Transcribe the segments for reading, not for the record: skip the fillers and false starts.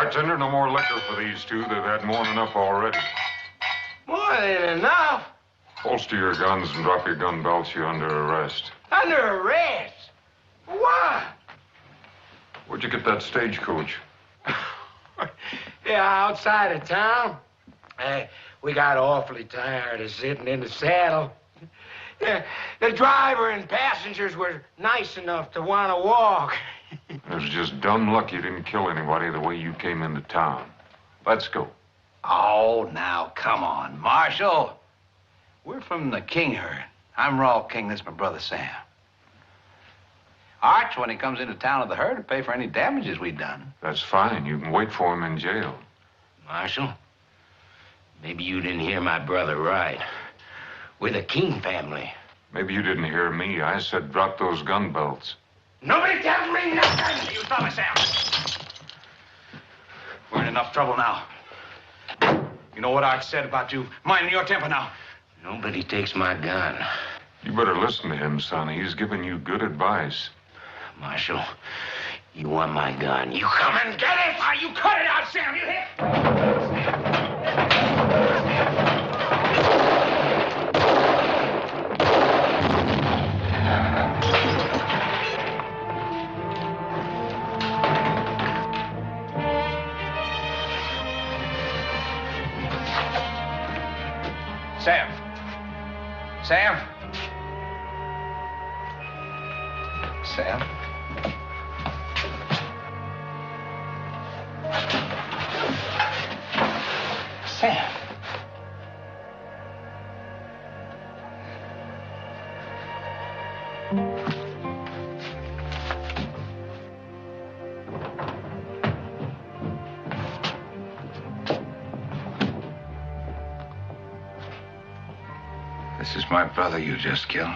Bartender, no more liquor for these two. They've had more than enough already. More than enough? Holster your guns and drop your gun belts. You're under arrest. Under arrest? Why? Where'd you get that stagecoach? Yeah, outside of town. We got awfully tired of sitting in the saddle. Yeah, the driver and passengers were nice enough to want to walk. It was just dumb luck you didn't kill anybody the way you came into town. Let's go. Oh, now, come on, Marshal. We're from the King herd. I'm Raw King. This is my brother Sam. Arch, when he comes into town with the herd, will pay for any damages we've done. That's fine. You can wait for him in jail. Marshal, maybe you didn't hear my brother right. We're the King family. Maybe you didn't hear me. I said drop those gun belts. Nobody tells me nothing! You stop it, Sam. We're in enough trouble now. You know what Arch said about you minding your temper now. Nobody takes my gun. You better listen to him, son. He's giving you good advice. Marshal, you want my gun. You come and get it! You cut it out, Sam. You hit. Sam. Sam. Sam. Sam. This is my brother you just killed.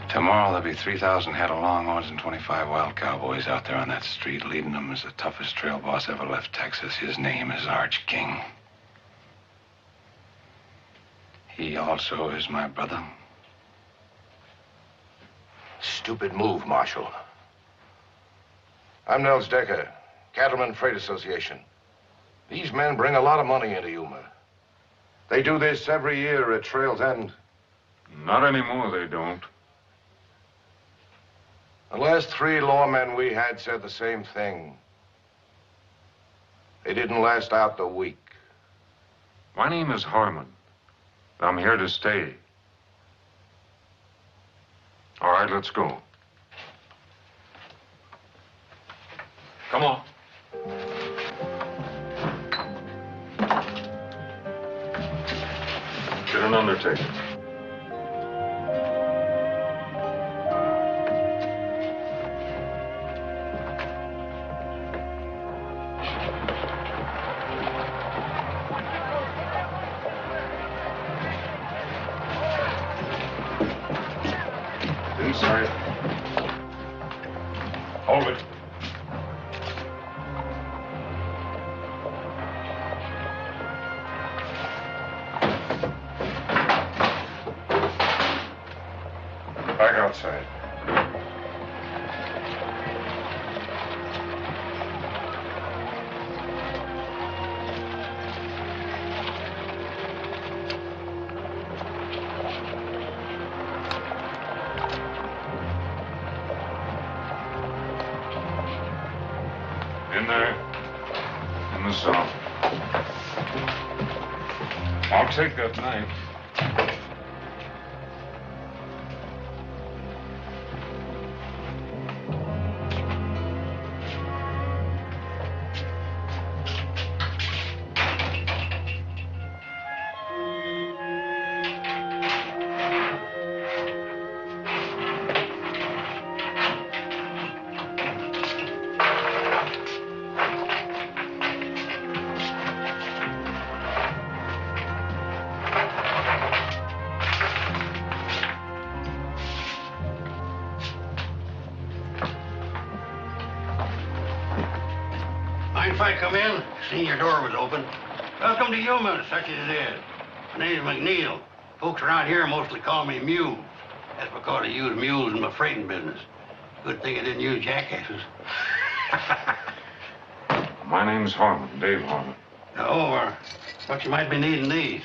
Tomorrow there'll be 3,000 head of longhorns and 25 wild cowboys out there on that street. Leading them is the toughest trail boss ever left Texas. His name is Arch King. He also is my brother. Stupid move, Marshal. I'm Nels Decker, Cattleman Freight Association. These men bring a lot of money into Yuma. They do this every year at Trail's End. Not anymore, they don't. The last 3 lawmen we had said the same thing. They didn't last out the week. My name is Harmon. I'm here to stay. All right, let's go. Come on. Get an undertaker. Inside. Hold it. Back outside. In there, in the south. I'll take that knife. If I come in, seen your door was open. Welcome to Yuma, such as it is. My name's McNeil. Folks around here mostly call me Mew. That's because I use mules in my freighting business. Good thing I didn't use jackasses. My name's Harmon, Dave Harmon. Oh, thought you might be needing these.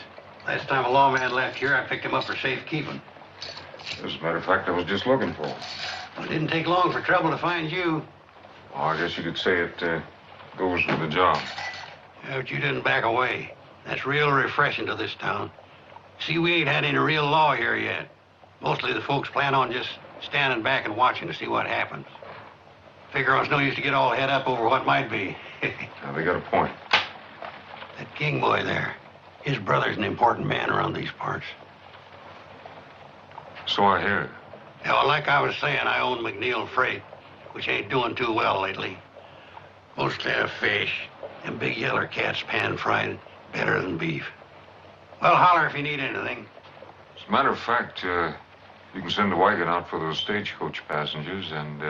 Last time a lawman left here, I picked him up for safekeeping. As a matter of fact, I was just looking for him. Well, it didn't take long for trouble to find you. Well, I guess you could say it goes with the job. Yeah, but you didn't back away. That's real refreshing to this town. See, we ain't had any real law here yet. Mostly the folks plan on just standing back and watching to see what happens. Figure it's no use to get all head up over what might be. Now, they got a point. That King boy there, his brother's an important man around these parts. So I hear. Yeah, well, like I was saying, I own McNeil Freight, which ain't doing too well lately. Mostly a fish, and big yeller cats pan-fried better than beef. Well, holler if you need anything. As a matter of fact, you can send a wagon out for those stagecoach passengers, and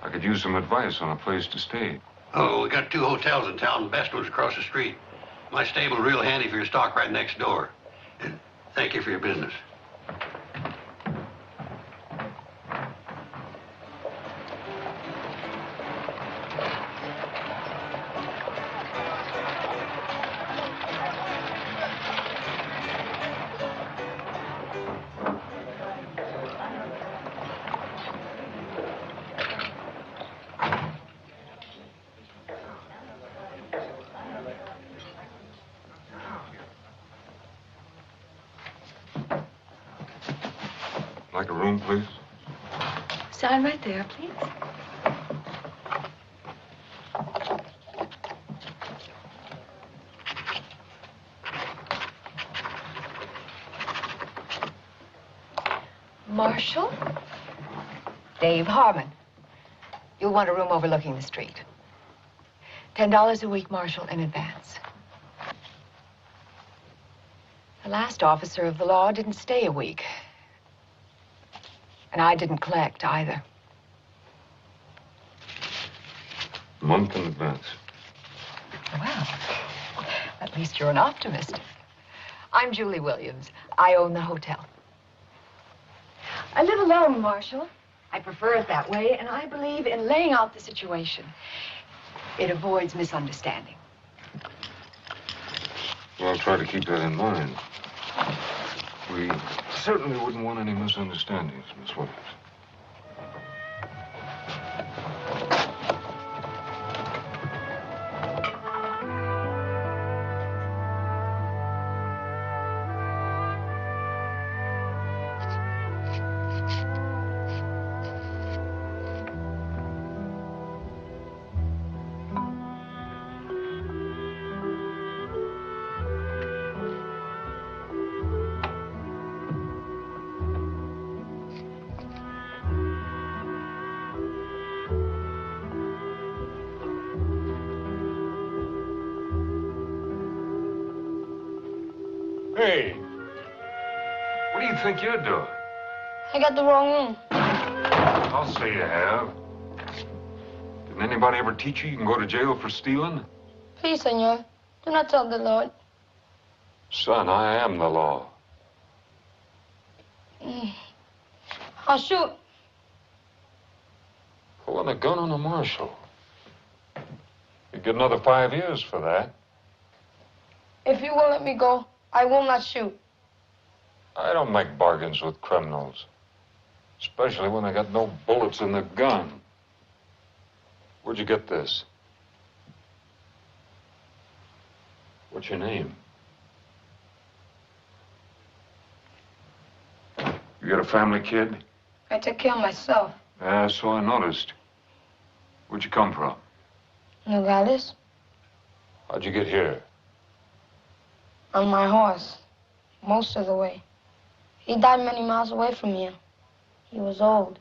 I could use some advice on a place to stay. Oh, we got 2 hotels in town. The best one's across the street. My stable's real handy for your stock right next door. And thank you for your business. Like a room, please? Sign right there, please. Marshal? Dave Harmon. You'll want a room overlooking the street. $10 a week, Marshal, in advance. The last officer of the law didn't stay a week. And I didn't collect either. A month in advance. Well, at least you're an optimist. I'm Julie Williams. I own the hotel. I live alone, Marshal. I prefer it that way, and I believe in laying out the situation. It avoids misunderstanding. Well, I'll try to keep that in mind. We certainly wouldn't want any misunderstandings, Miss Williams. Hey, what do you think you're doing? I got the wrong room. I'll say you have. Didn't anybody ever teach you can go to jail for stealing? Please, senor, do not tell the Lord. Son, I am the law. I'll shoot. Pulling a gun on a marshal. You get another 5 years for that. If you will let me go, I will not shoot. I don't make bargains with criminals. Especially when they got no bullets in the gun. Where'd you get this? What's your name? You got a family, kid? I take care of myself. Yeah, so I noticed. Where'd you come from? Nogales, How'd you get here? on my horse, most of the way. He died many miles away from here. He was old.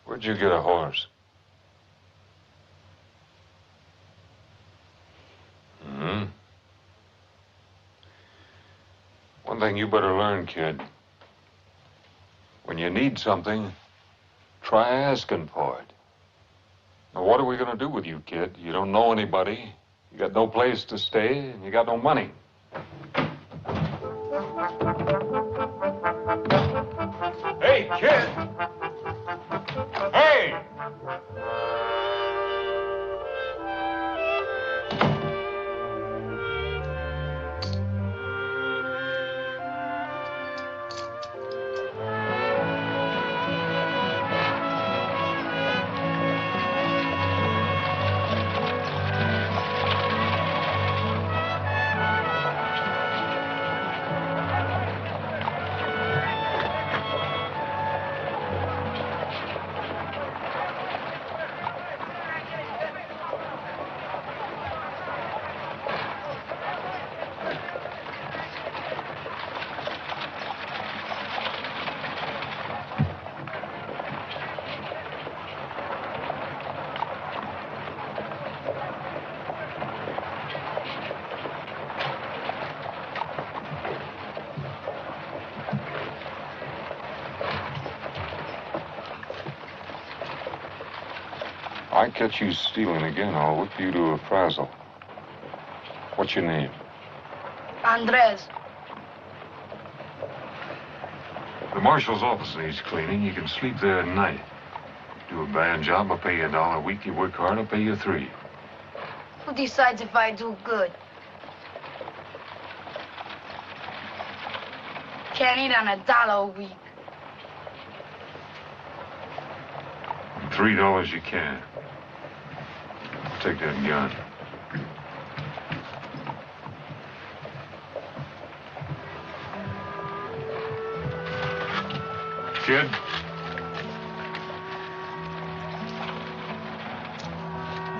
Where'd you get a horse? One thing you better learn, kid. When you need something, try asking for it. Now, what are we going to do with you, kid? You don't know anybody. You got no place to stay, and you got no money. I catch you stealing again, I'll whip you to a frazzle. What's your name? Andres. The marshal's office needs cleaning. You can sleep there at night. Do a bad job, I'll pay you $1 a week. You work hard, I'll pay you $3. Who decides if I do good? Can't eat on $1 a week. $3 you can. Take that gun. Kid?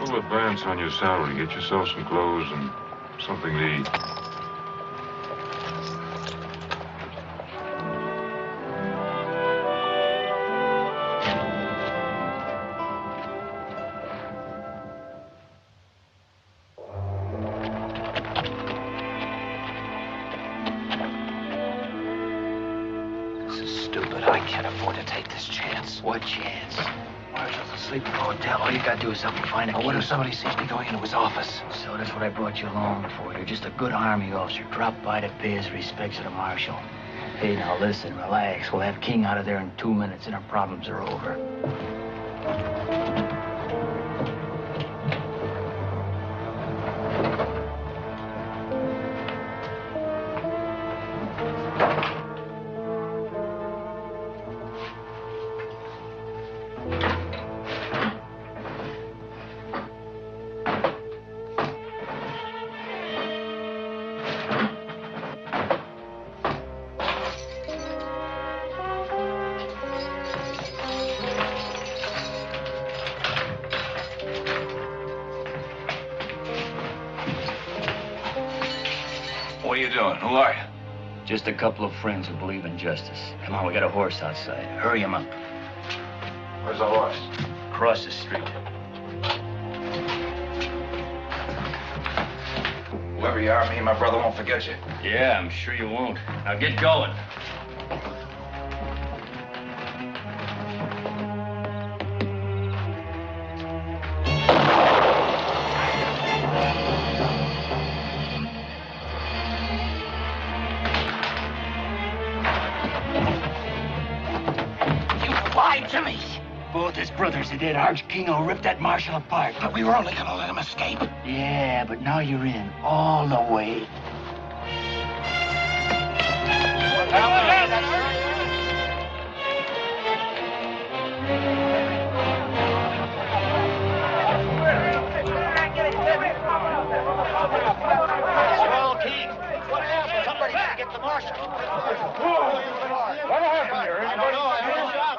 We'll advance on your salary. Get yourself some clothes and something to eat. What chance? Marshal's asleep in the hotel. All you gotta do is help me find a key. What if somebody sees me going into his office? So that's what I brought you along for. You're just a good army officer. Drop by to pay his respects to the marshal. Hey, now listen, relax. We'll have King out of there in 2 minutes and our problems are over. What are you doing? Who are you? Just a couple of friends who believe in justice. Come on, we got a horse outside. Hurry him up. Where's the horse? Across the street. Whoever you are, me and my brother won't forget you. Yeah, I'm sure you won't. Now get going. Both his brothers are dead. Arch Kingo ripped that marshal apart. But we were only gonna let him escape. Yeah, but now you're in all the way. Small King, what happened? Somebody didn't get the marshal. What happened here? I don't know. I heard a shot.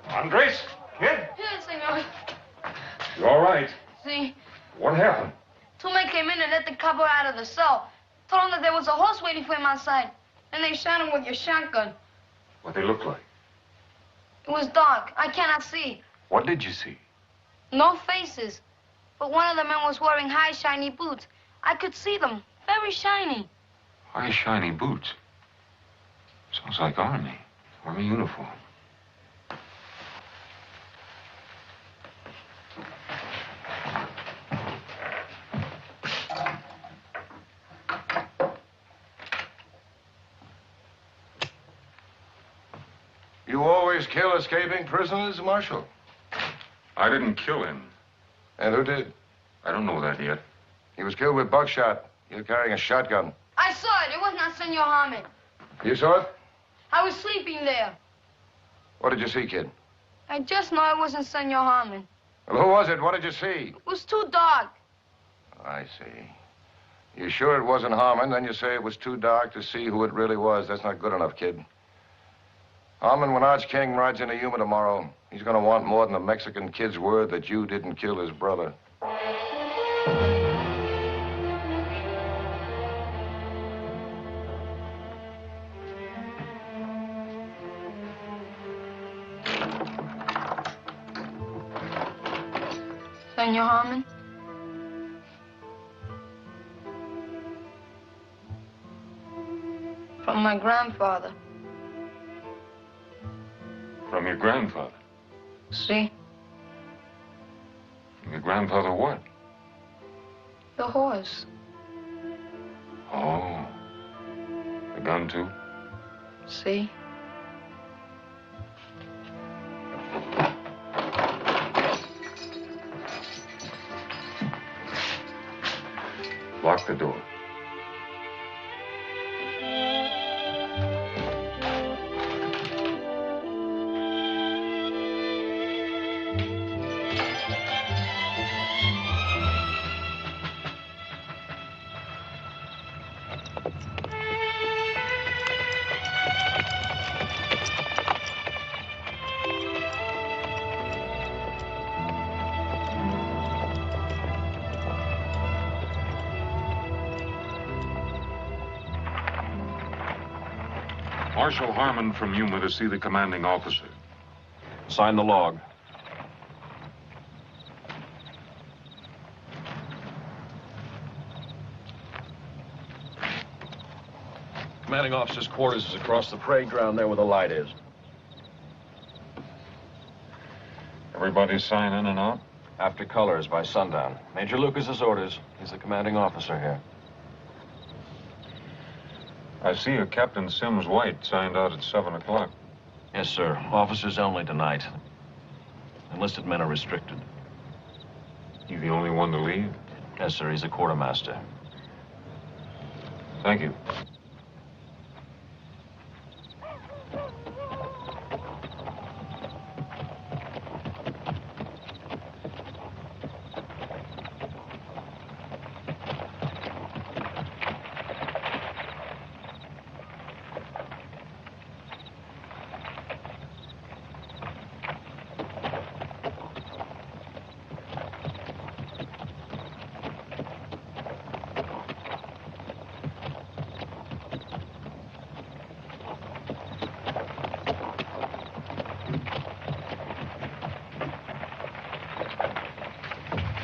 Andres? Kid? Yes, senor. You all right? See, What happened? two men came in and let the cowboy out of the cell. Told him that there was a horse waiting for him outside. And they shot him with your shotgun. What they look like? It was dark. I cannot see. What did you see? No faces. But one of the men was wearing high, shiny boots. I could see them. Very shiny. High, shiny boots. Sounds like Army. Army uniform. You always kill escaping prisoners, Marshal? I didn't kill him. And who did? I don't know that yet. He was killed with buckshot. You're carrying a shotgun. I saw it. It was not Senor Harmon. You saw it? I was sleeping there. What did you see, kid? I just know it wasn't Senor Harmon. Well, who was it? What did you see? It was too dark. I see. You sure it wasn't Harmon? Then you say it was too dark to see who it really was. That's not good enough, kid. Harmon, when Arch King rides into Yuma tomorrow, he's going to want more than the Mexican kid's word that you didn't kill his brother. Senor Harmon? From my grandfather. From your grandfather? See? From your grandfather what? The horse. Oh. The gun, too? See? Lock the door. Marshal Harmon from Yuma to see the commanding officer. Sign the log. Commanding officer's quarters is across the parade ground there where the light is. Everybody sign in and out? After colors by sundown. Major Lucas's orders. He's the commanding officer here. I see a Captain Sims White signed out at 7 o'clock. Yes, sir. Officers only tonight. Enlisted men are restricted. You the only one to leave? Yes, sir. He's a quartermaster. Thank you.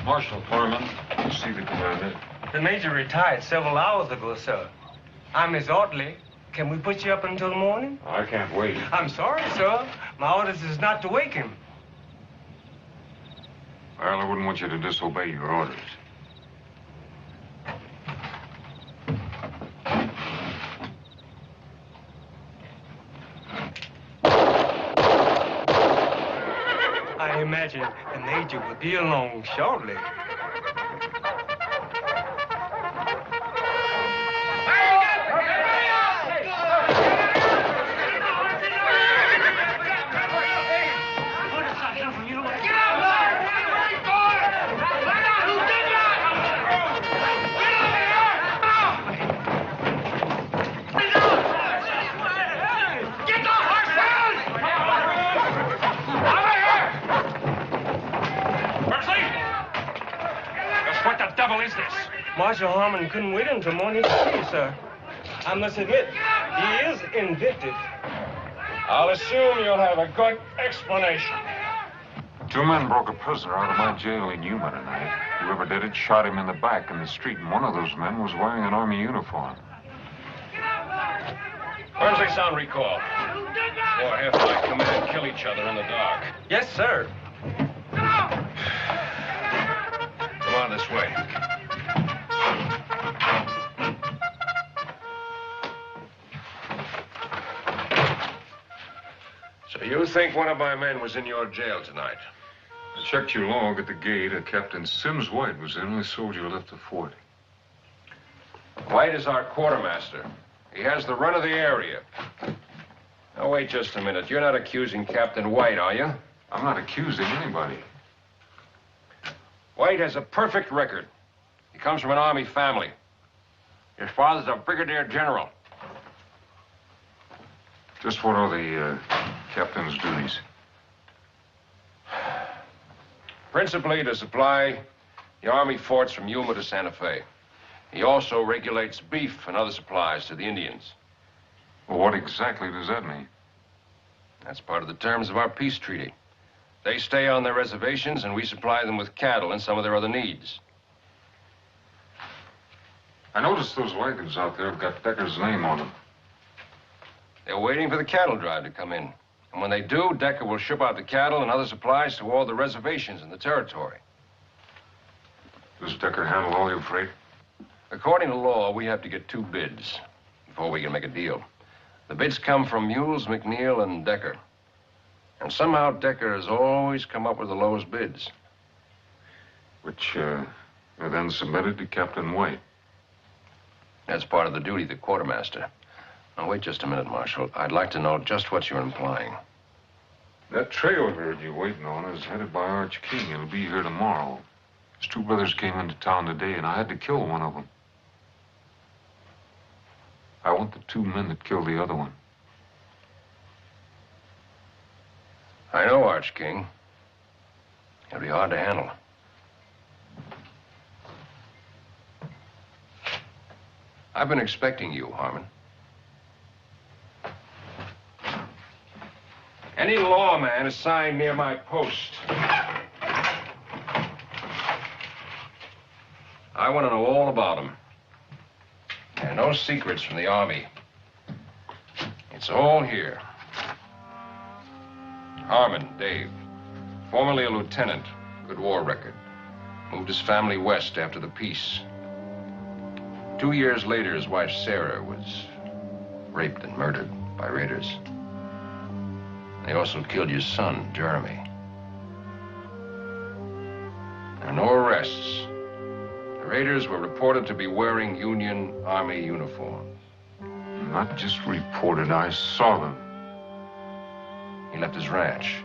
Marshal Harmon, you see the commander. The major retired several hours ago, sir. I'm his orderly. Can we put you up until the morning? I can't wait. I'm sorry, sir. My orders is not to wake him. Well, I wouldn't want you to disobey your orders. I imagine the major will be along shortly. Marshal Harmon couldn't wait until morning to see, sir. I must admit, he is invictive. I'll assume you'll have a good explanation. 2 men broke a prisoner out of my jail in Yuma tonight. Whoever did it shot him in the back in the street, and one of those men was wearing an Army uniform. Forensics on recall. Or half-like come in and kill each other in the dark. Yes, sir. Come on this way. So you think one of my men was in your jail tonight? I checked your log at the gate. A Captain Sims White was the only soldier left of 40. White is our quartermaster. He has the run of the area. Now, wait just a minute. You're not accusing Captain White, are you? I'm not accusing anybody. White has a perfect record. He comes from an Army family. His father's a brigadier general. Just what are the captain's duties? Principally to supply the Army forts from Yuma to Santa Fe. He also regulates beef and other supplies to the Indians. Well, what exactly does that mean? That's part of the terms of our peace treaty. They stay on their reservations, and we supply them with cattle and some of their other needs. I noticed those wagons out there have got Decker's name on them. They're waiting for the cattle drive to come in. And when they do, Decker will ship out the cattle and other supplies to all the reservations in the territory. Does Decker handle all your freight? According to law, we have to get 2 bids before we can make a deal. The bids come from Mules, McNeil, and Decker. And somehow Decker has always come up with the lowest bids. Which are then submitted to Captain White. That's part of the duty of the quartermaster. Now, wait just a minute, Marshal. I'd like to know just what you're implying. That trail herd you're waiting on is headed by Arch King. It'll be here tomorrow. His 2 brothers came into town today, and I had to kill one of them. I want the 2 men that killed the other one. I know Arch King. He'll be hard to handle. I've been expecting you, Harmon. Any lawman assigned near my post. I want to know all about him. And no secrets from the Army. It's all here. Harmon, Dave. Formerly a lieutenant. Good war record. Moved his family west after the peace. 2 years later, his wife, Sarah, was raped and murdered by raiders. They also killed your son, Jeremy. There are no arrests. The raiders were reported to be wearing Union Army uniforms. Not just reported, I saw them. He left his ranch.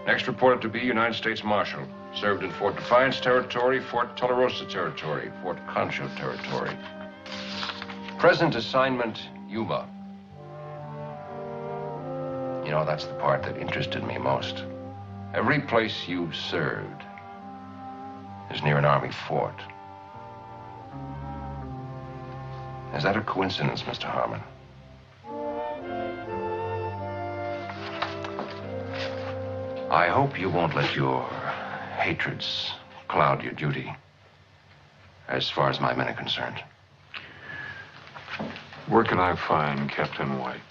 Next reported to be United States Marshal. Served in Fort Defiance Territory, Fort Tularosa Territory, Fort Concho Territory. Present assignment, Yuma. You know, that's the part that interested me most. Every place you've served is near an Army fort. Is that a coincidence, Mr. Harmon? I hope you won't let your hatreds cloud your duty, as far as my men are concerned. Where can I find Captain White?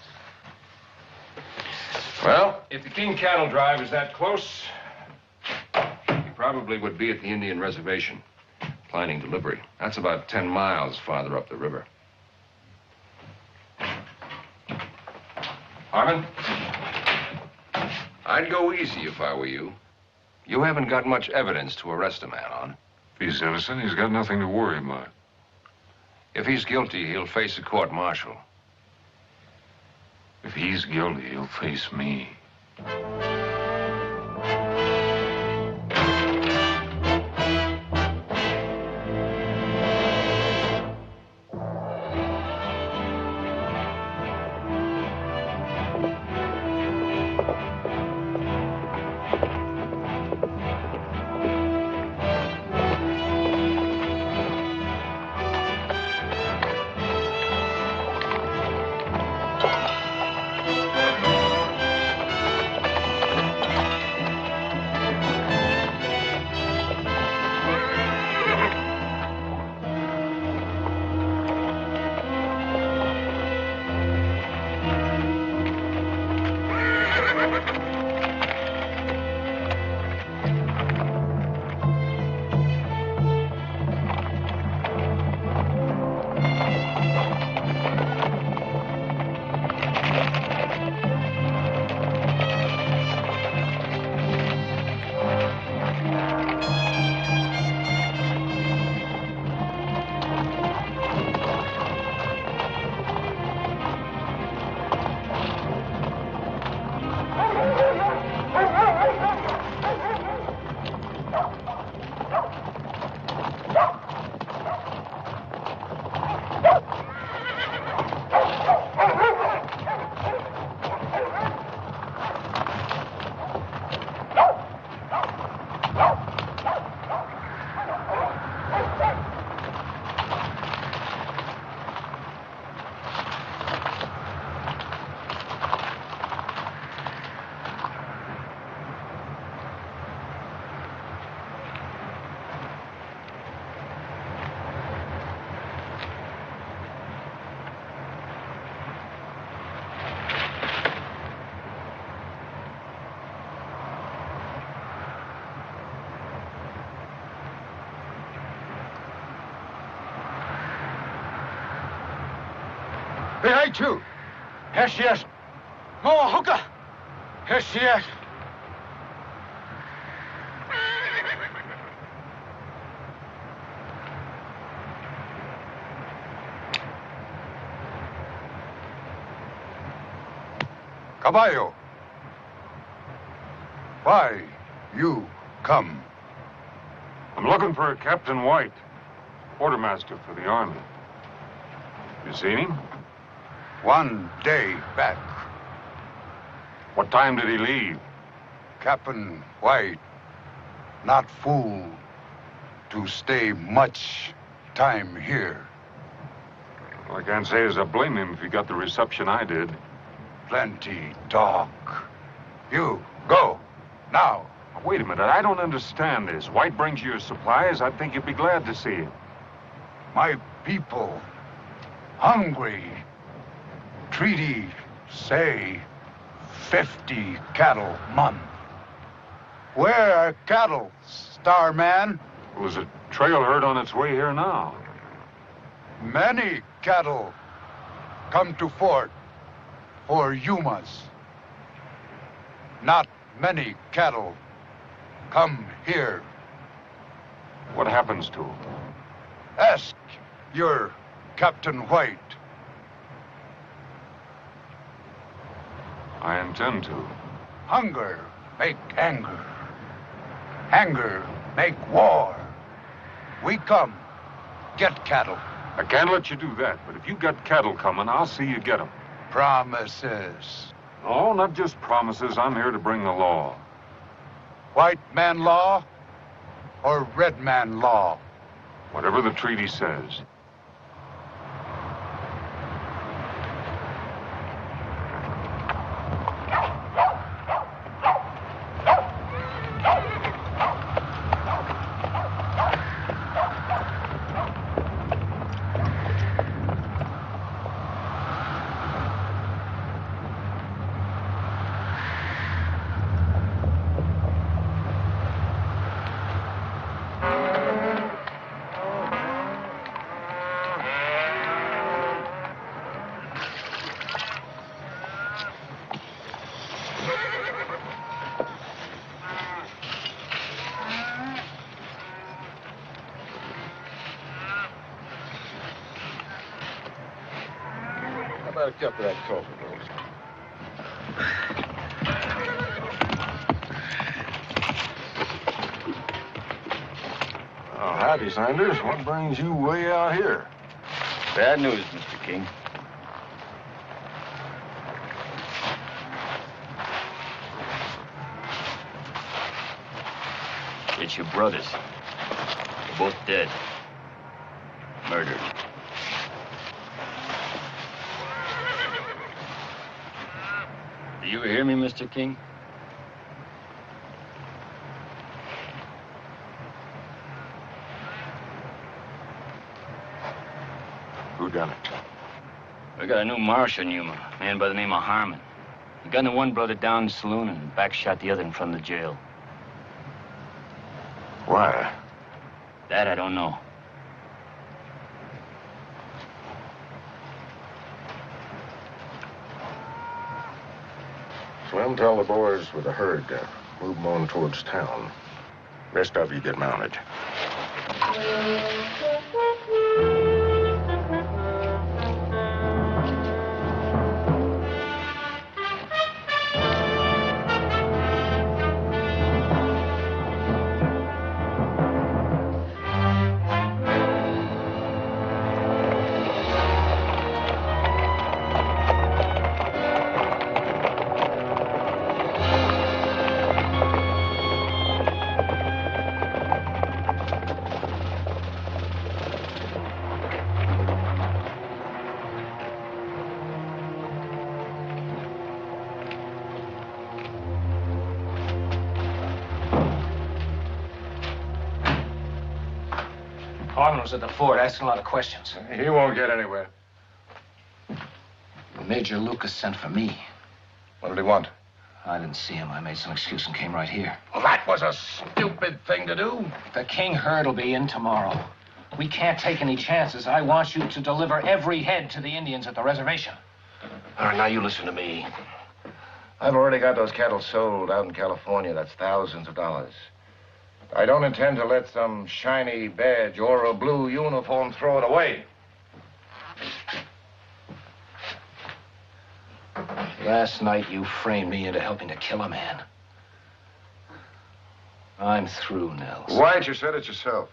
Well, if the King cattle drive is that close, he probably would be at the Indian reservation, planning delivery. That's about 10 miles farther up the river. Harmon, I'd go easy if I were you. You haven't got much evidence to arrest a man on. If he's innocent, he's got nothing to worry about. If he's guilty, he'll face a court-martial. If he's guilty, he'll face me. Behind you. Here she is. Mama Hooker. Here she is. Caballo. Why you come? I'm looking for a Captain White, quartermaster for the Army. You seen him? 1 day back. What time did he leave? Captain White, not fool to stay much time here. Well, I can't say as I blame him if he got the reception I did. Plenty talk. You, go, now. Wait a minute, I don't understand this. White brings you your supplies, I think you'd be glad to see him. My people, hungry. Treaty say 50 cattle month. Where are cattle, Starman? There's a trail herd on its way here now. Many cattle come to fort for Yumas. Not many cattle come here. What happens to him? Ask your Captain White. I intend to. Hunger make anger. Anger make war. We come, get cattle. I can't let you do that, but if you got cattle coming, I'll see you get them. Promises. No, not just promises. I'm here to bring the law. White man law or red man law? Whatever the treaty says. About a cup of that coffee, Rose. Oh, howdy, Sanders. What brings you way out here? Bad news, Mr. King. It's your brothers. They're both dead. Murdered. Do you hear me, Mr. King? Who done it? We got a new marshal in Yuma, a man by the name of Harmon. He gunned the one brother down in the saloon and backshot the other in front of the jail. Why? That I don't know. Slim, tell the boys with the herd to move them on towards town. Rest of you get mounted. Harmon was at the fort asking a lot of questions. He won't get anywhere. Major Lucas sent for me. What did he want? I didn't see him. I made some excuse and came right here. Well, that was a stupid thing to do. The king herd will be in tomorrow. We can't take any chances. I want you to deliver every head to the Indians at the reservation. All right, now you listen to me. I've already got those cattle sold out in California. That's thousands of dollars. I don't intend to let some shiny badge or a blue uniform throw it away. Last night, you framed me into helping to kill a man. I'm through, Nels. White, you said it yourself.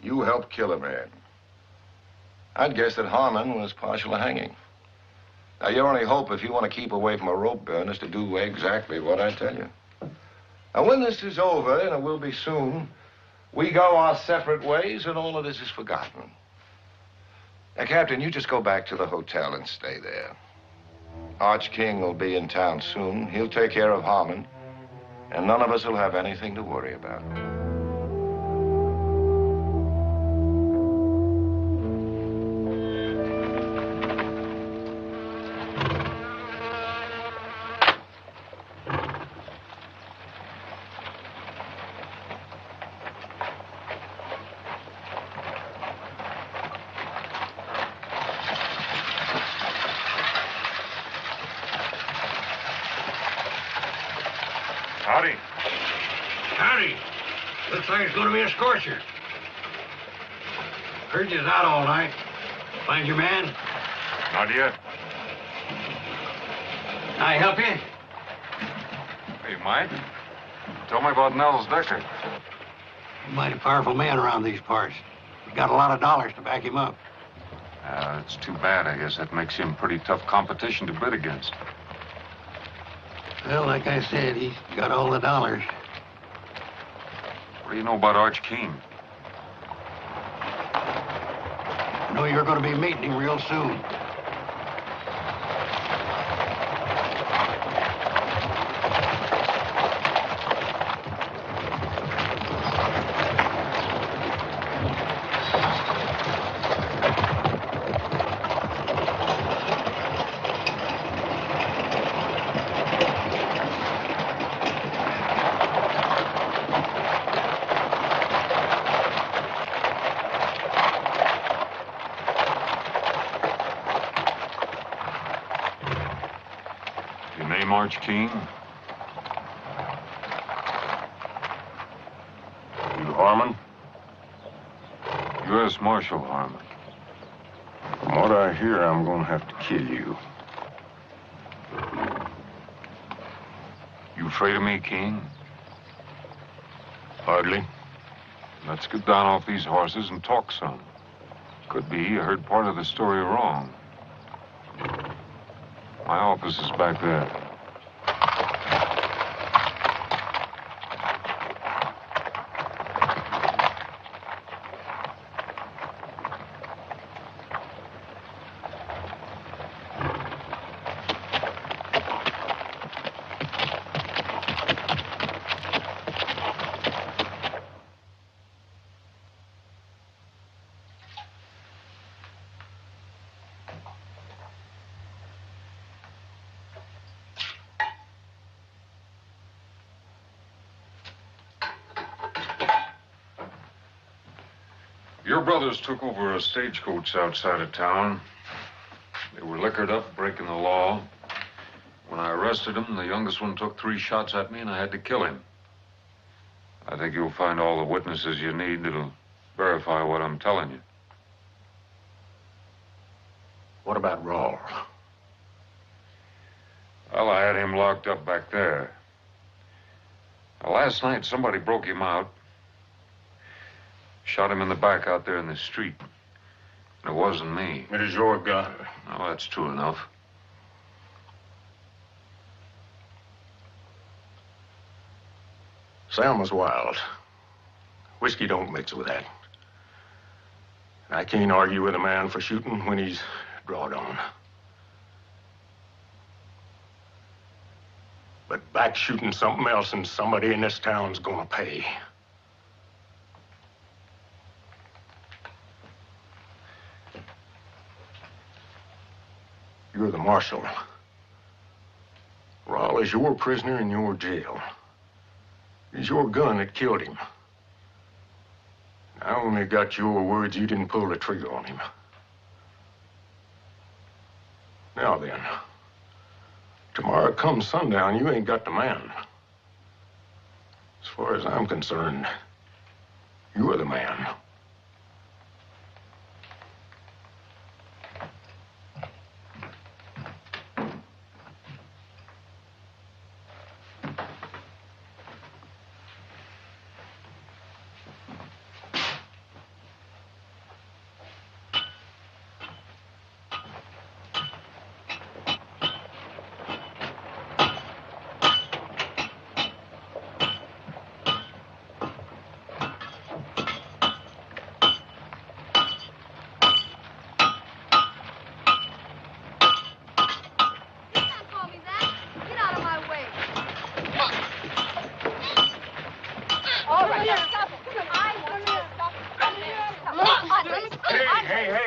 You helped kill a man. I'd guess that Harmon was partial to hanging. Now, your only hope, if you want to keep away from a rope burn, is to do exactly what I tell you. Now, when this is over, and it will be soon, we go our separate ways, and all of this is forgotten. Now, Captain, you just go back to the hotel and stay there. Arch King will be in town soon. He'll take care of Harmon, and none of us will have anything to worry about. Howdy. Howdy. Looks like it's going to be a scorcher. Heard you was out all night. Find your man? Not yet. Can I help you? Hey, Mike. Tell me about Nels Decker. He's a mighty powerful man around these parts. He's got a lot of dollars to back him up. It's too bad. I guess that makes him pretty tough competition to bid against. Well, like I said, he's got all the dollars. What do you know about Arch King? I know you're going to be meeting him real soon. Arch King? You Harmon? U.S. Marshal Harmon. From what I hear, I'm going to have to kill you. You afraid of me, King? Hardly. Let's get down off these horses and talk some. Could be you heard part of the story wrong. My office is back there. Your brothers took over a stagecoach outside of town. They were liquored up, breaking the law. When I arrested them, the youngest one took 3 shots at me, and I had to kill him. I think you'll find all the witnesses you need that'll verify what I'm telling you. What about Rawl? Well, I had him locked up back there. Now, last night, somebody broke him out. Shot him in the back out there in the street. It wasn't me. It is your gun. Oh, that's true enough. Sam was wild. Whiskey don't mix with that. I can't argue with a man for shooting when he's drawed on. But back shooting something else, and somebody in this town's gonna pay. You're the marshal. Rawl is your prisoner in your jail. It's your gun that killed him. I only got your words you didn't pull the trigger on him. Now then, tomorrow come sundown, you ain't got the man. As far as I'm concerned, you're the man.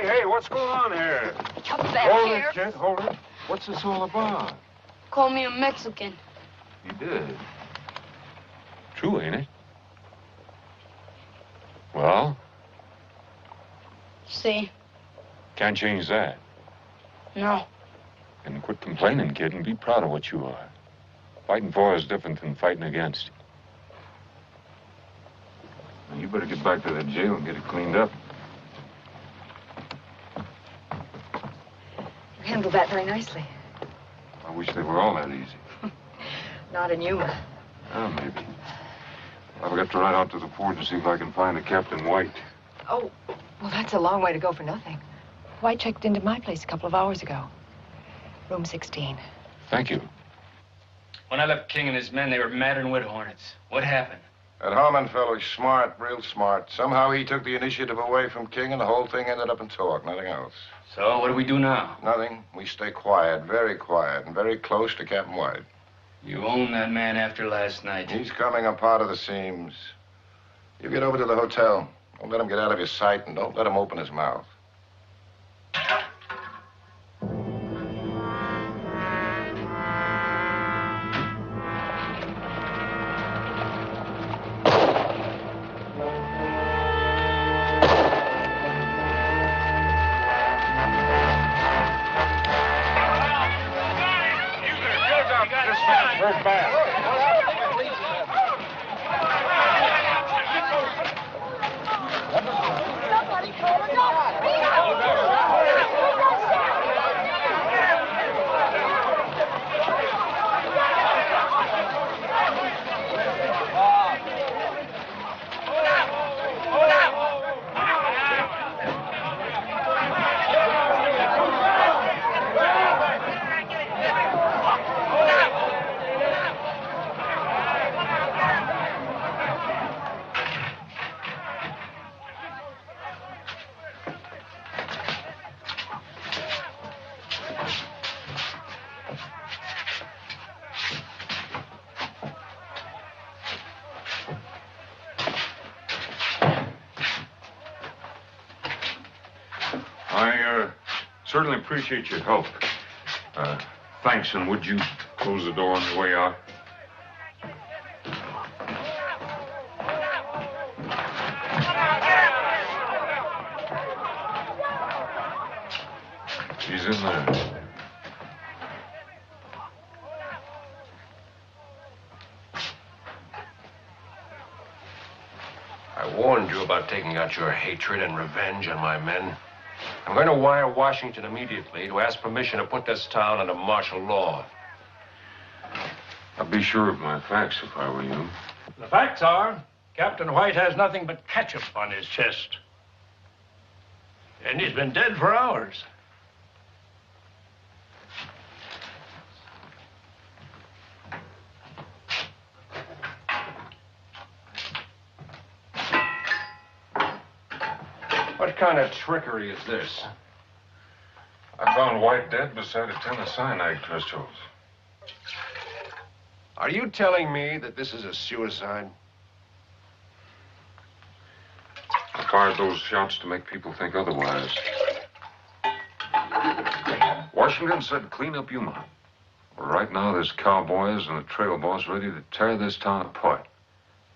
Hey, what's going on here? Come back Hold here. it, kid, hold it. What's this all about? Call me a Mexican. You did. True, ain't it? Well, See? can't change that. No. And quit complaining, kid, and be proud of what you are. Fighting for is different than fighting against. Now, you better get back to that jail and get it cleaned up. You handled that very nicely. I wish they were all that easy. Not in Yuma. Oh, maybe. I've got to ride out to the fort and see if I can find a Captain White. Oh, well, that's a long way to go for nothing. White checked into my place a couple of hours ago. Room 16. Thank you. When I left King and his men, they were madder than wood hornets. What happened? That Harmon fellow's smart, real smart. Somehow he took the initiative away from King, and the whole thing ended up in talk, nothing else. So, what do we do now? Nothing. We stay quiet, and very close to Captain White. You own that man after last night. He's coming apart of the seams. You get over to the hotel. Don't let him get out of your sight, and don't let him open his mouth. Where's Bass? I certainly appreciate your help. Thanks, and would you close the door on the way out? She's in there. I warned you about taking out your hatred and revenge on my men. I'm going to wire Washington immediately to ask permission to put this town under martial law. I'd be sure of my facts if I were you. The facts are, Captain White has nothing but ketchup on his chest. And he's been dead for hours. What kind of trickery is this? I found White dead beside a tin of cyanide crystals. Are you telling me that this is a suicide? I fired those shots to make people think otherwise. Washington said clean up Yuma. Well, right now, there's cowboys and the trail boss ready to tear this town apart.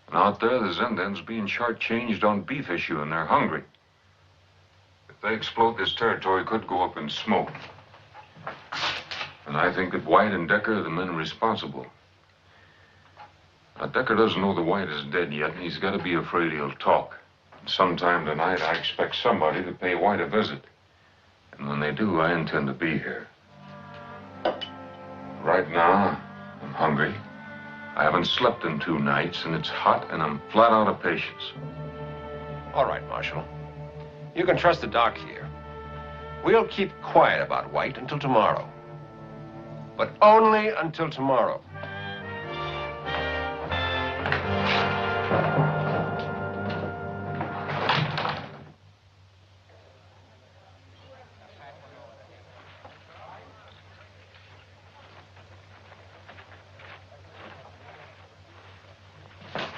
And out there, there's Indians being shortchanged on beef issue, and they're hungry. If they explode, this territory could go up in smoke. And I think that White and Decker are the men responsible. Now, Decker doesn't know the White is dead yet, and he's got to be afraid he'll talk. And sometime tonight, I expect somebody to pay White a visit. And when they do, I intend to be here. Right now, I'm hungry. I haven't slept in 2 nights, and it's hot, and I'm flat out of patience. All right, Marshal. You can trust the doc here. We'll keep quiet about White until tomorrow. But only until tomorrow.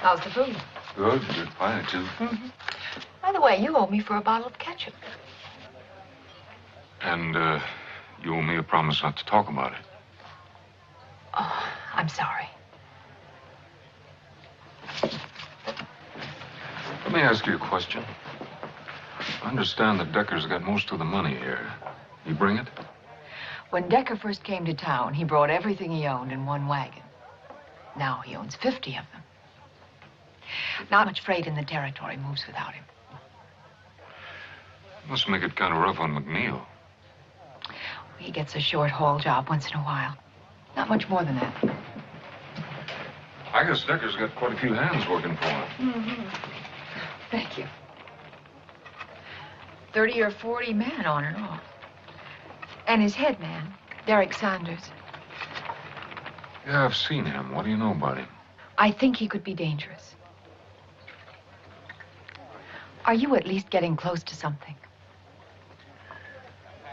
How's the food? Good pie, too. Mm-hmm. By the way, you owe me for a bottle of ketchup. And, you owe me a promise not to talk about it. Oh, I'm sorry. Let me ask you a question. I understand that Decker's got most of the money here. You bring it? When Decker first came to town, he brought everything he owned in one wagon. Now he owns 50 of them. Not much freight in the territory moves without him. Must make it kind of rough on McNeil. He gets a short haul job once in a while. Not much more than that. I guess Decker's got quite a few hands working for him. Mm-hmm. Thank you. 30 or 40 men on and off. And his head man, Derek Sanders. Yeah, I've seen him. What do you know about him? I think he could be dangerous. Are you at least getting close to something?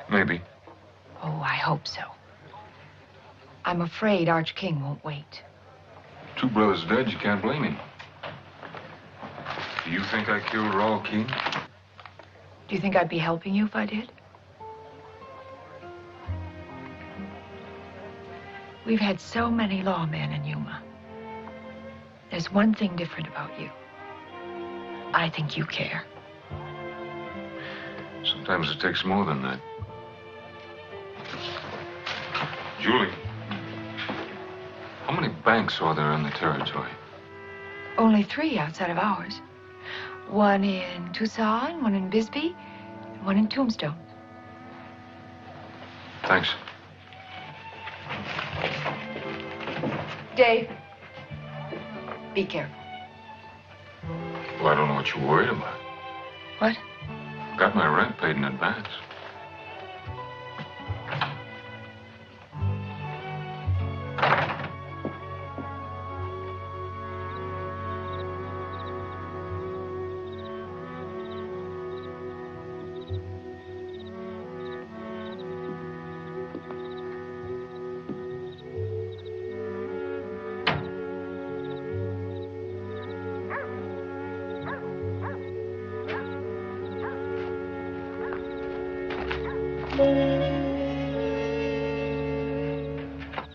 Maybe. Oh, I hope so. I'm afraid Arch King won't wait. 2 brothers dead, you can't blame him. Do you think I killed Raul King? Do you think I'd be helping you if I did? We've had so many lawmen in Yuma. There's one thing different about you. I think you care. Sometimes it takes more than that. Julie, how many banks are there in the territory? Only 3 outside of ours. One in Tucson, one in Bisbee, and one in Tombstone. Thanks. Dave, be careful. Well, I don't know what you're worried about. What? Got my rent paid in advance.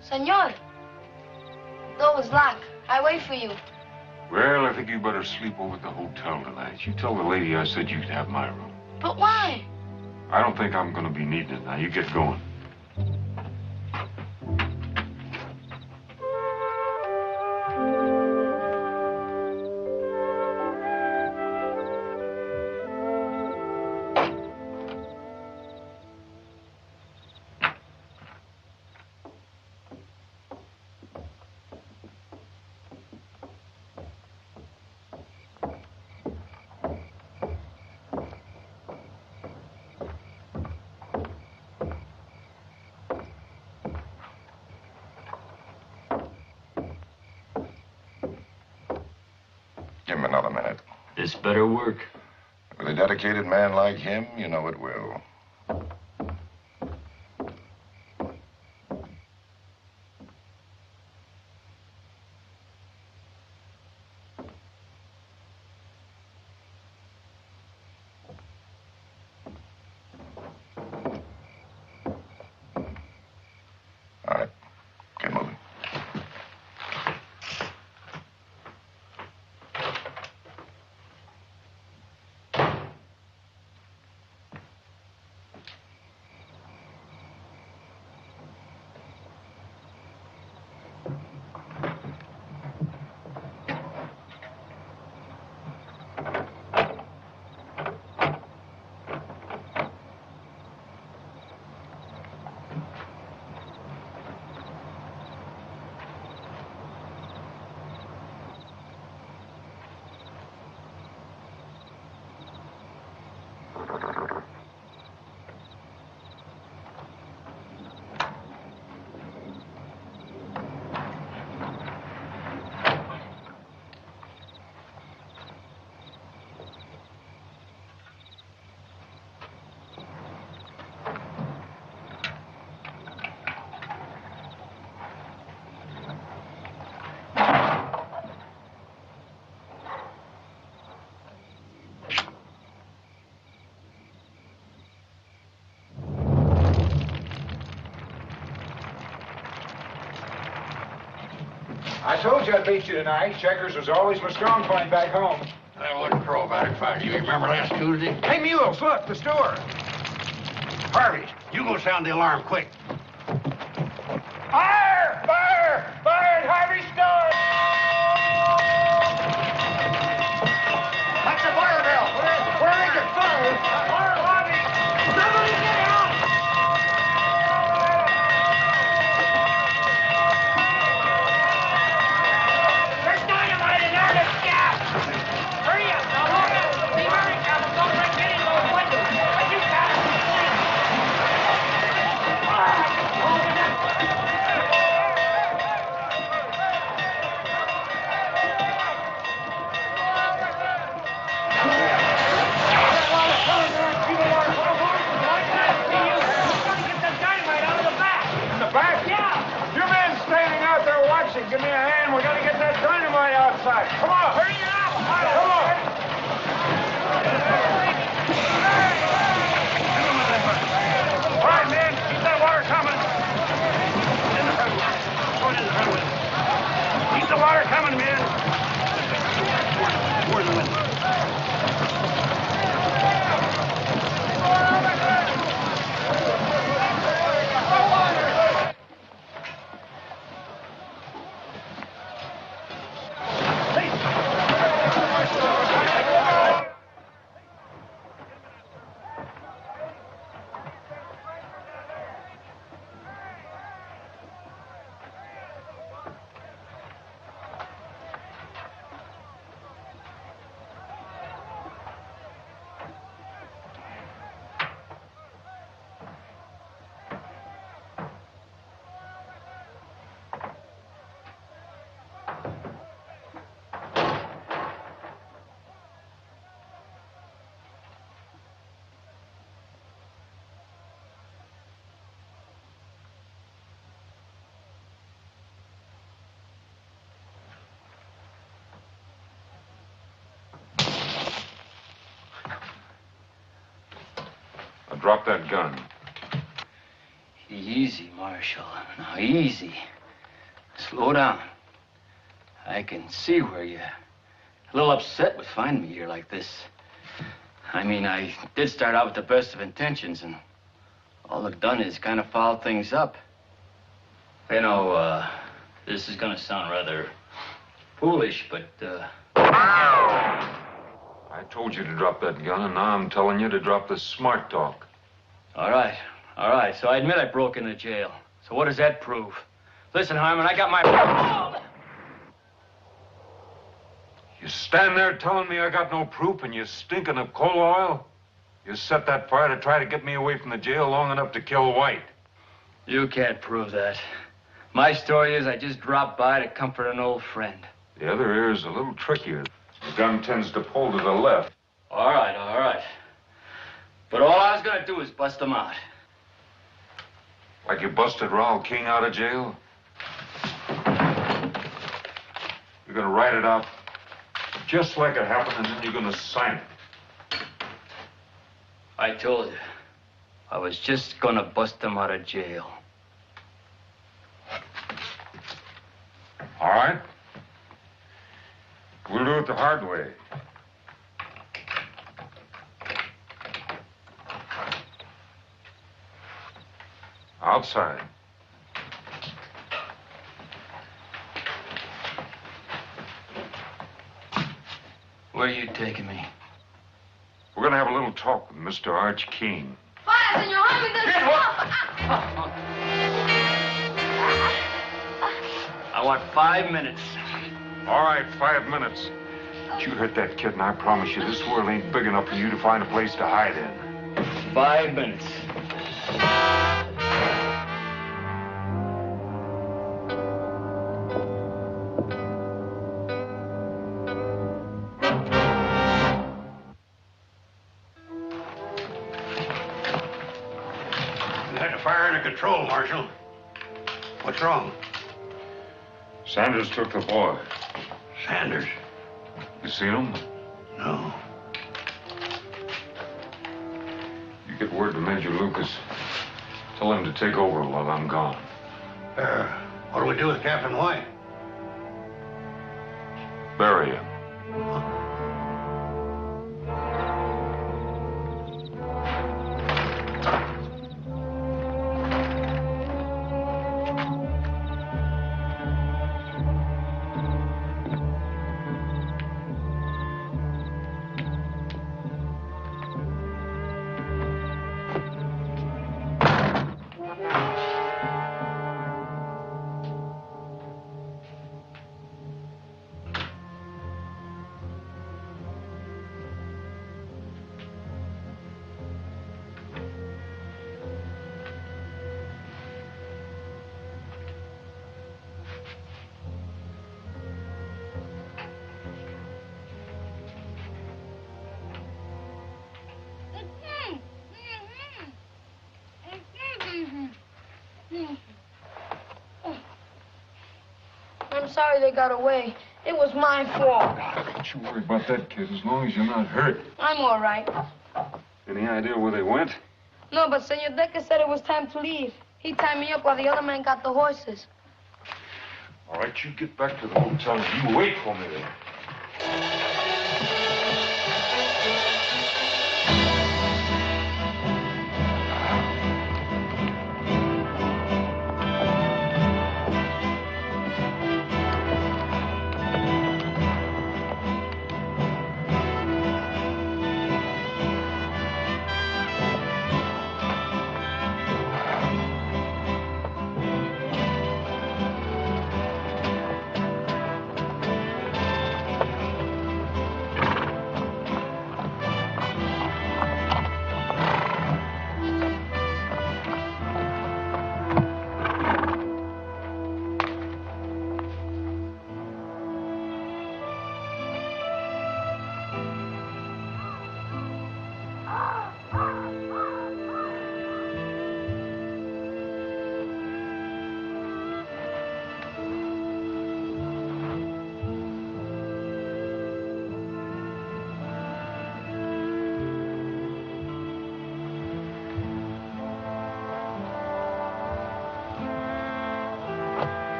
Senor, door is locked. I wait for you. Well, I think you better sleep over at the hotel tonight. You tell the lady I said you could have my room. But why? I don't think I'm going to be needing it. Now, you get going. Give him another minute. This better work. With a dedicated man like him, you know it will. All right, get moving. I told you I'd beat you tonight. Checkers was always my strong point back home. I wouldn't crow about it if I. You remember last Tuesday? Hey, Mules, look, the store. Harvey, you go sound the alarm quick. Fire! Fire! Fire at Harvey's store! That's a fire bell. Where is it? Fire, Harvey! Somebody get out! There's dynamite in there, there's gas! Hurry up, now, hurry up! Be very careful, don't break any of those windows! But you got it! Give me a hand. We gotta get that dynamite outside. Come on. Hurry up. Come on. All right, man. Keep that water coming. In the front. Going in the front with it. Keep the water coming, man. Toward the window. Drop that gun. Easy, Marshal. Now, easy. Slow down. I can see where you're a little upset with finding me here like this. I mean, I did start out with the best of intentions, and all I've done is kind of foul things up. You know, this is gonna sound rather foolish, but, I told you to drop that gun, and now I'm telling you to drop this smart talk. All right. So I admit I broke into jail. So what does that prove? Listen, Harmon, I got my... You stand there telling me I got no proof and you're stinking of coal oil? You set that fire to try to get me away from the jail long enough to kill White. You can't prove that. My story is I just dropped by to comfort an old friend. The other ear is a little trickier. The gun tends to pull to the left. All right. But all I was gonna do is bust them out. Like you busted Raoul King out of jail? You're gonna write it out just like it happened, and then you're gonna sign it. I told you. I was just gonna bust them out of jail. All right. We'll do it the hard way. Outside. Where are you taking me? We're gonna have a little talk with Mr. Arch King. Fire, Senor Harmon. I want 5 minutes. All right, 5 minutes. But you hurt that kid, and I promise you, this world ain't big enough for you to find a place to hide in. 5 minutes. Control, Marshal. What's wrong? Sanders took the boy. Sanders? You seen him? No. You get word to Major Lucas. Tell him to take over while I'm gone. What do we do with Captain White? bury him. I'm sorry they got away. It was my fault. Don't you worry about that, kid, as long as you're not hurt. I'm all right. Any idea where they went? No, but Senor Decker said it was time to leave. He tied me up while the other man got the horses. All right, you get back to the hotel and you wait for me there.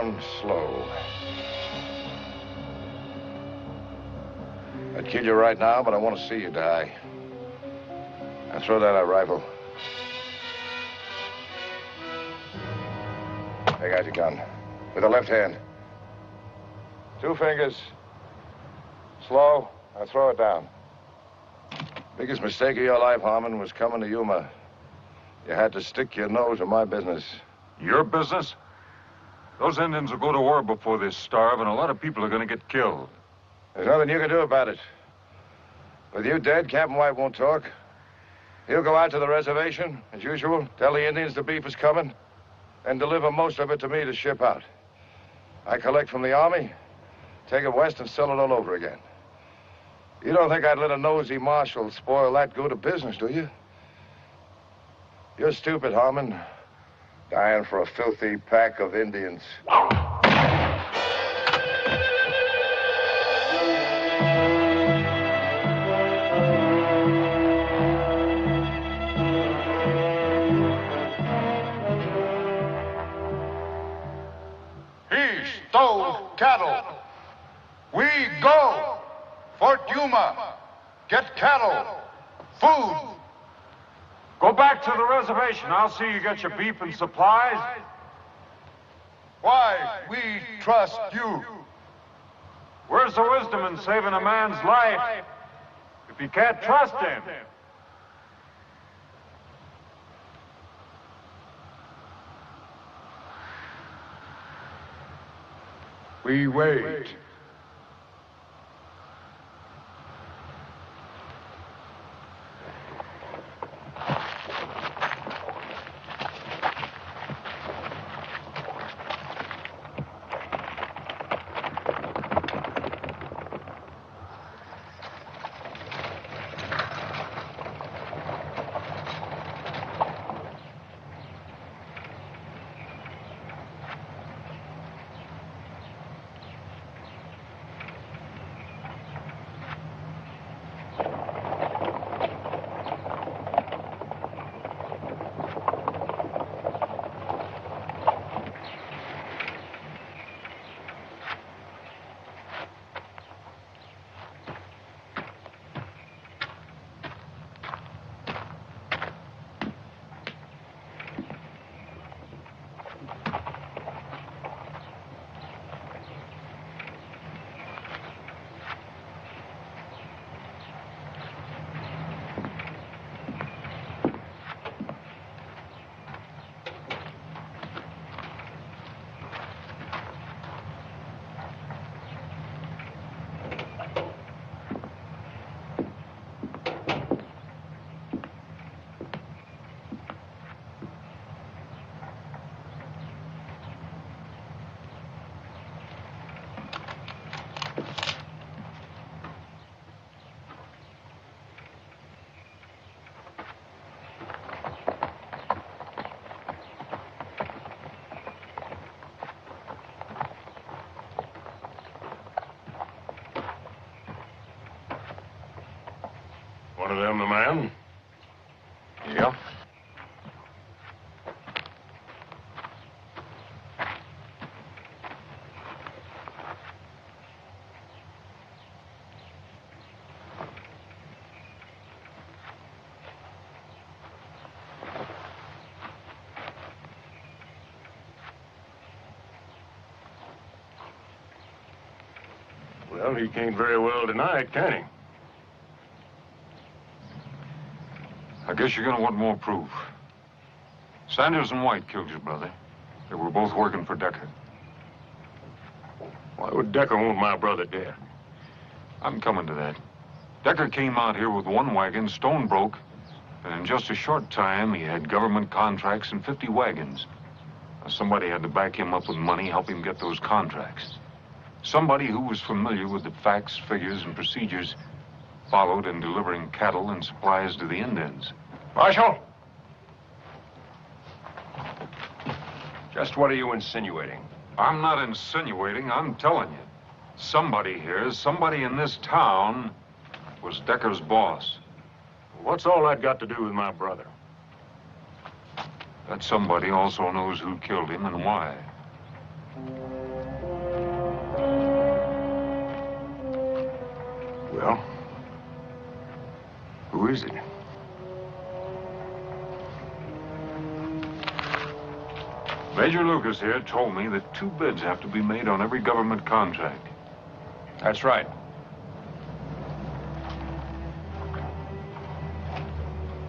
down slow. I'd kill you right now, but I want to see you die. Now throw down that rifle. Take out your gun. With the left hand. 2 fingers. Slow. Now throw it down. Biggest mistake of your life, Harmon, was coming to Yuma. You had to stick your nose in my business. Your business? Those Indians will go to war before they starve, and a lot of people are going to get killed. There's nothing you can do about it. With you dead, Captain White won't talk. He'll go out to the reservation, as usual, tell the Indians the beef is coming, and deliver most of it to me to ship out. I collect from the army, take it west, and sell it all over again. You don't think I'd let a nosy marshal spoil that good a business, do you? You're stupid, Harmon. Dying for a filthy pack of Indians. He stole cattle. We go. Fort Yuma. Get cattle. Food. Go back to the reservation. I'll see you get your beef and supplies. Why we trust you. Where's the wisdom in saving a man's life if you can't trust him? We wait. One of them the man? Yeah. Well, he can't very well deny it, can he? I guess you're going to want more proof. Sanders and White killed your brother. They were both working for Decker. Why would Decker want my brother dead? I'm coming to that. Decker came out here with 1 wagon, stone broke, and in just a short time, he had government contracts and 50 wagons. Now, somebody had to back him up with money, help him get those contracts. Somebody who was familiar with the facts, figures, and procedures followed in delivering cattle and supplies to the Indians. Marshal? Just what are you insinuating? I'm not insinuating, I'm telling you. Somebody here, somebody in this town, was Decker's boss. What's all that got to do with my brother? That somebody also knows who killed him and why. is it? Major Lucas here told me that 2 bids have to be made on every government contract. That's right.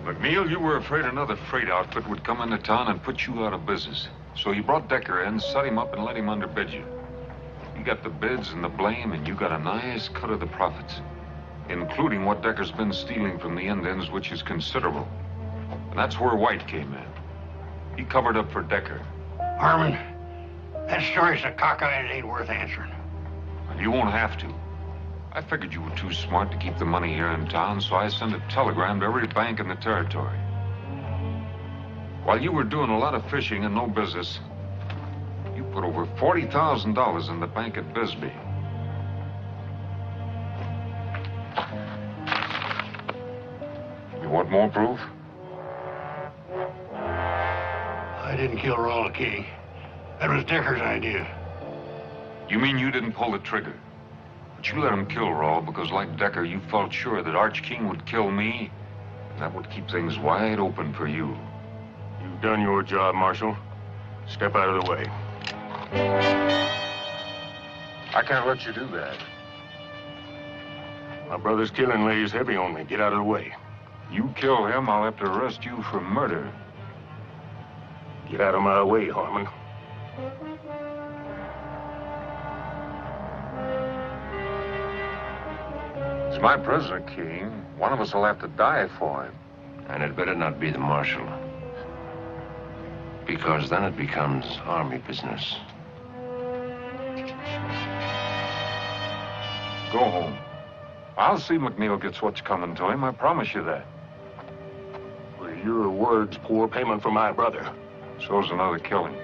McNeil, you were afraid another freight outfit would come into town and put you out of business. So you brought Decker in, set him up, and let him underbid you. You got the bids and the blame, and you got a nice cut of the profits, including what Decker's been stealing from the Indians, which is considerable. And that's where White came in. He covered up for Decker. Harmon, that story's a cockeye. It ain't worth answering. And you won't have to. I figured you were too smart to keep the money here in town, so I sent a telegram to every bank in the territory. While you were doing a lot of fishing and no business, you put over $40,000 in the bank at Bisbee. You want more proof? I didn't kill Rawl King. That was Decker's idea. You mean you didn't pull the trigger? But you let him kill Rawl because, like Decker, you felt sure that Arch King would kill me, and that would keep things wide open for you. You've done your job, Marshal. Step out of the way. I can't let you do that. My brother's killing lays heavy on me. Get out of the way. You kill him, I'll have to arrest you for murder. Get out of my way, Harmon. He's my prisoner, King. One of us will have to die for him. And it better not be the Marshal. Because then it becomes army business. Go home. I'll see McNeil gets what's coming to him. I promise you that. Well, your word's poor payment for my brother. So's another killing.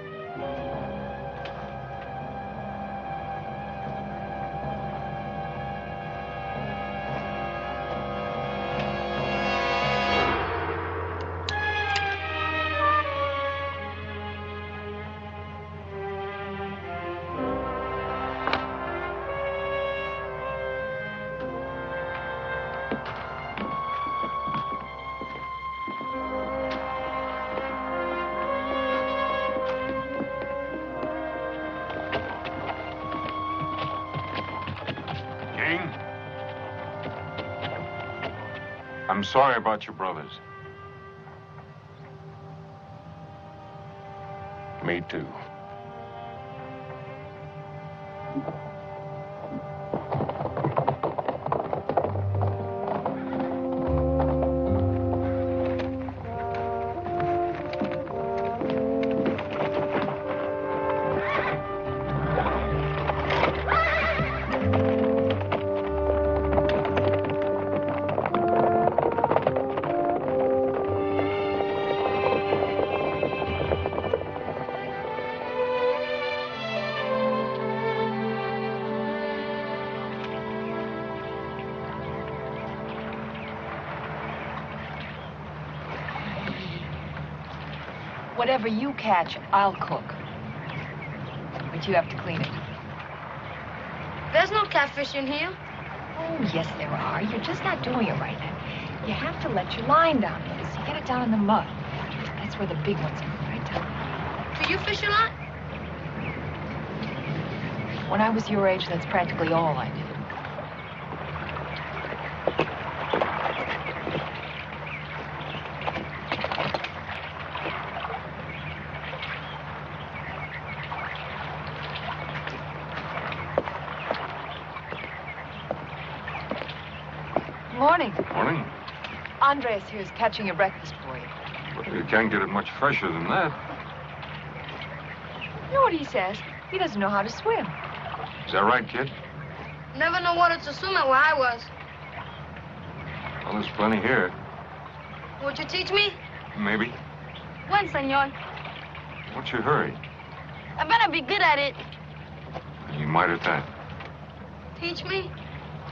I'm sorry about your brothers. Me too. Whatever you catch, I'll cook. But you have to clean it. There's no catfish in here. Oh, yes, there are. You're just not doing it right now. You have to let your line down because you get it down in the mud. That's where the big ones are, right down. Do you fish a lot? When I was your age, that's practically all I did. Morning. Morning. Andres here is catching your breakfast for you. Well, you can't get it much fresher than that. You know what he says? He doesn't know how to swim. Is that right, kid? Never know water to swim at where I was. Well, there's plenty here. Would you teach me? Maybe. When, senor? What's your hurry? I better be good at it. You might at that. Teach me?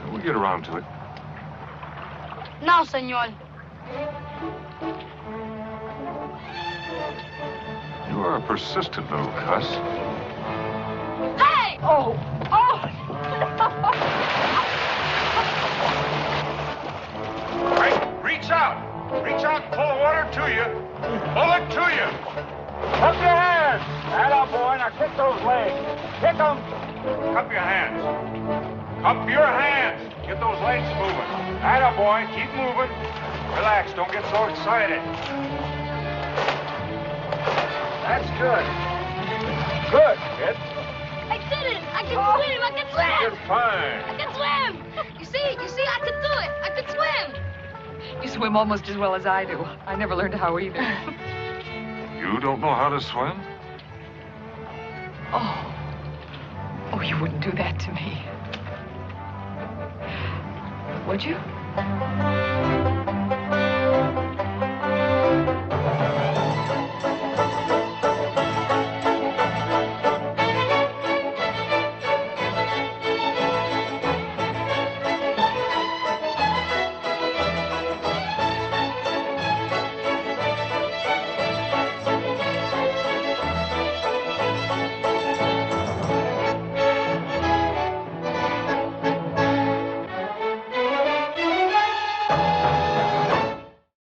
We'll get around to it. No, senor. You are a persistent little cuss. Hey! Oh! Oh! Hey, reach out! chock full of water to you. Pull it to you. Up your hands. Atta boy, now kick those legs. Kick them. Cup your hands. Cup your hands. Get those legs moving. Atta boy, keep moving. Relax, don't get so excited. That's good. Good, kid. I did it! I can swim! I can swim! You're fine. I can swim! You see, I can do it! I can swim! You swim almost as well as I do. I never learned how either. You don't know how to swim? Oh, you wouldn't do that to me. Would you?